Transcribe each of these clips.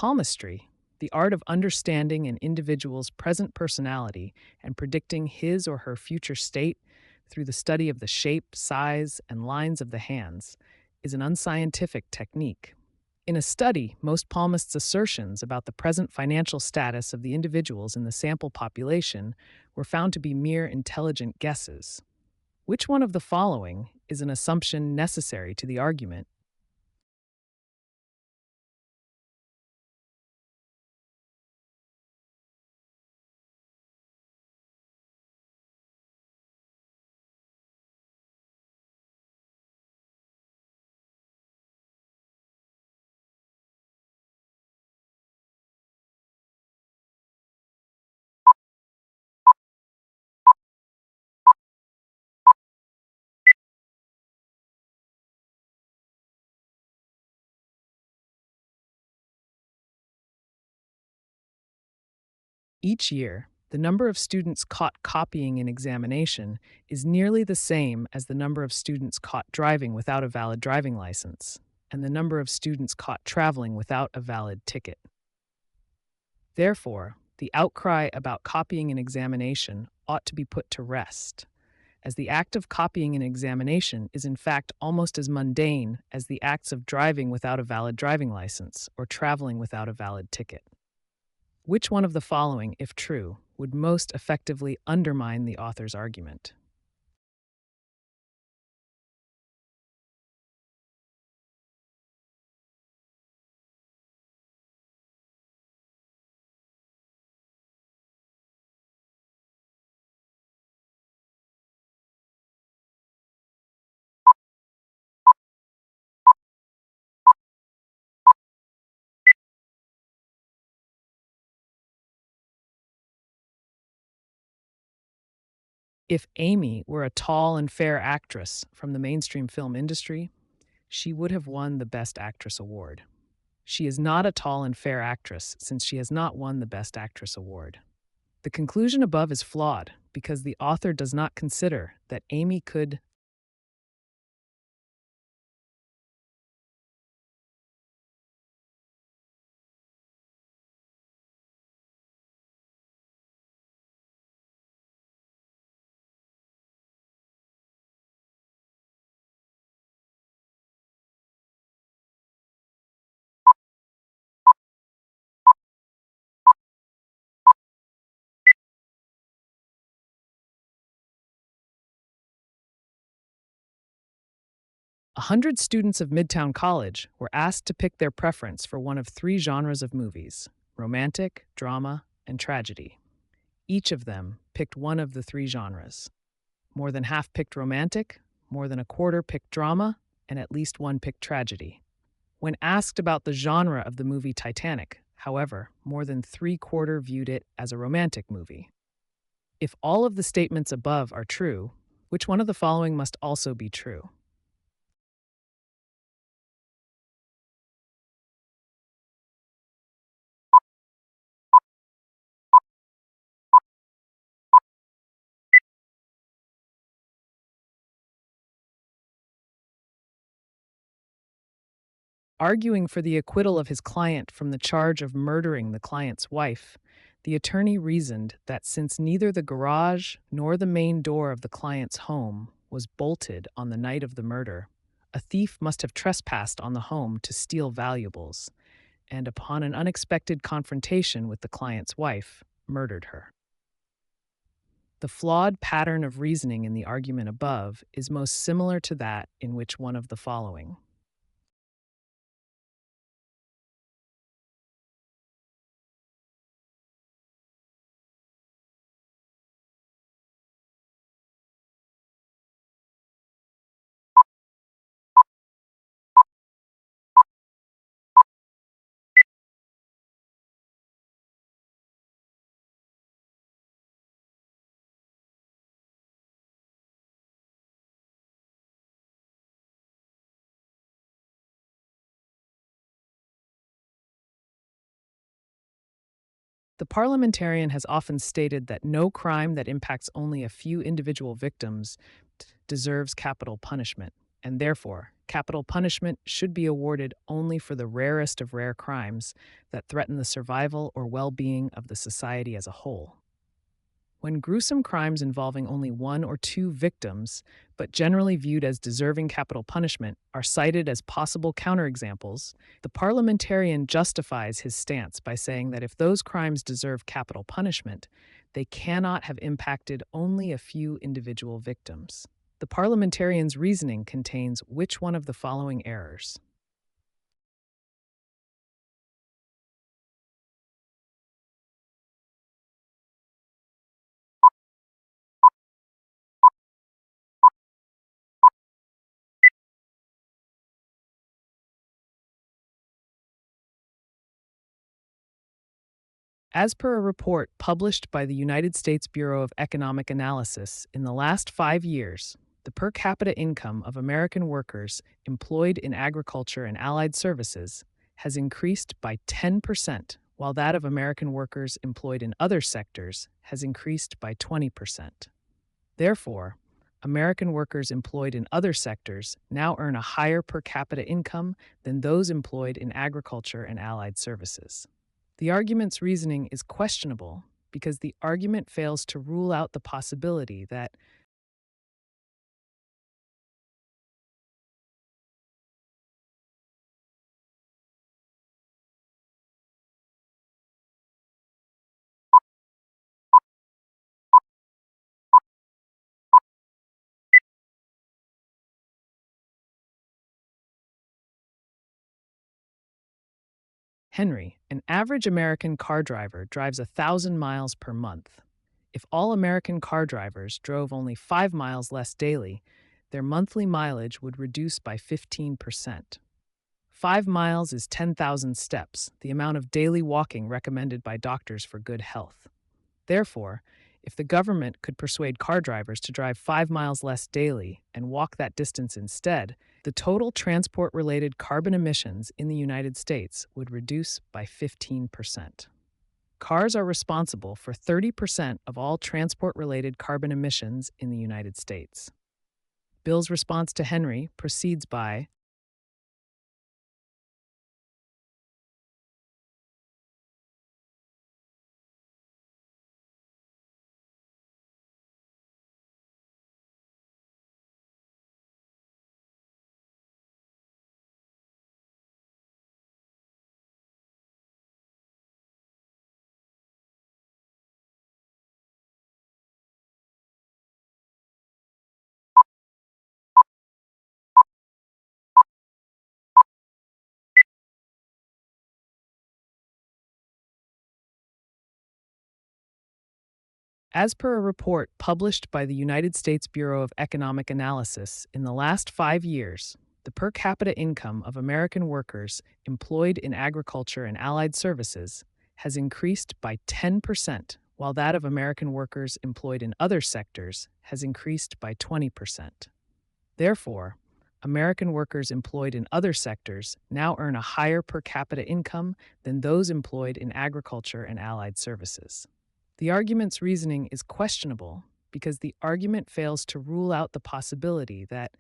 Palmistry, the art of understanding an individual's present personality and predicting his or her future state through the study of the shape, size, and lines of the hands, is an unscientific technique. In a study, most palmists' assertions about the present financial status of the individuals in the sample population were found to be mere intelligent guesses. Which one of the following is an assumption necessary to the argument? Each year, the number of students caught copying an examination is nearly the same as the number of students caught driving without a valid driving license, and the number of students caught traveling without a valid ticket. Therefore, the outcry about copying an examination ought to be put to rest, as the act of copying an examination is in fact almost as mundane as the acts of driving without a valid driving license or traveling without a valid ticket. Which one of the following, if true, would most effectively undermine the author's argument? If Amy were a tall and fair actress from the mainstream film industry, she would have won the Best Actress award. She is not a tall and fair actress since she has not won the Best Actress award. The conclusion above is flawed because the author does not consider that Amy could. 100 students of Midtown College were asked to pick their preference for one of three genres of movies: romantic, drama, and tragedy. Each of them picked one of the three genres. More than half picked romantic, more than a quarter picked drama, and at least one picked tragedy. When asked about the genre of the movie Titanic, however, more than three-quarter viewed it as a romantic movie. If all of the statements above are true, which one of the following must also be true? Arguing for the acquittal of his client from the charge of murdering the client's wife, the attorney reasoned that since neither the garage nor the main door of the client's home was bolted on the night of the murder, a thief must have trespassed on the home to steal valuables, and upon an unexpected confrontation with the client's wife, murdered her. The flawed pattern of reasoning in the argument above is most similar to that in which one of the following. The parliamentarian has often stated that no crime that impacts only a few individual victims deserves capital punishment, and therefore, capital punishment should be awarded only for the rarest of rare crimes that threaten the survival or well being of the society as a whole. When gruesome crimes involving only one or two victims, but generally viewed as deserving capital punishment, are cited as possible counterexamples, the parliamentarian justifies his stance by saying that if those crimes deserve capital punishment, they cannot have impacted only a few individual victims. The parliamentarian's reasoning contains which one of the following errors? As per a report published by the United States Bureau of Economic Analysis, in the last 5 years, the per capita income of American workers employed in agriculture and allied services has increased by 10%, while that of American workers employed in other sectors has increased by 20%. Therefore, American workers employed in other sectors now earn a higher per capita income than those employed in agriculture and allied services. The argument's reasoning is questionable because the argument fails to rule out the possibility that Henry, an average American car driver, drives 1,000 miles per month. If all American car drivers drove only 5 miles less daily, their monthly mileage would reduce by 15%. 5 miles is 10,000 steps, the amount of daily walking recommended by doctors for good health. Therefore, if the government could persuade car drivers to drive 5 miles less daily and walk that distance instead, the total transport related carbon emissions in the United States would reduce by 15%. Cars are responsible for 30% of all transport related carbon emissions in the United States. Bill's response to Henry proceeds by As per a report published by the United States Bureau of Economic Analysis, in the last 5 years, the per capita income of American workers employed in agriculture and allied services has increased by 10%, while that of American workers employed in other sectors has increased by 20%. Therefore, American workers employed in other sectors now earn a higher per capita income than those employed in agriculture and allied services. The argument's reasoning is questionable because the argument fails to rule out the possibility that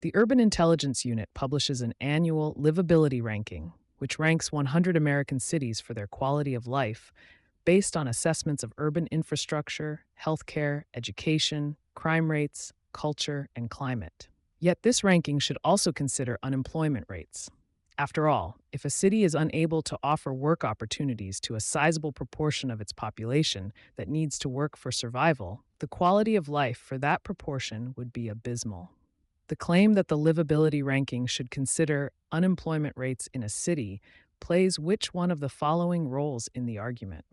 the Urban Intelligence Unit publishes an annual livability ranking, which ranks 100 American cities for their quality of life based on assessments of urban infrastructure, healthcare, education, crime rates, culture, and climate. Yet this ranking should also consider unemployment rates. After all, if a city is unable to offer work opportunities to a sizable proportion of its population that needs to work for survival, the quality of life for that proportion would be abysmal. The claim that the livability ranking should consider unemployment rates in a city plays which one of the following roles in the argument?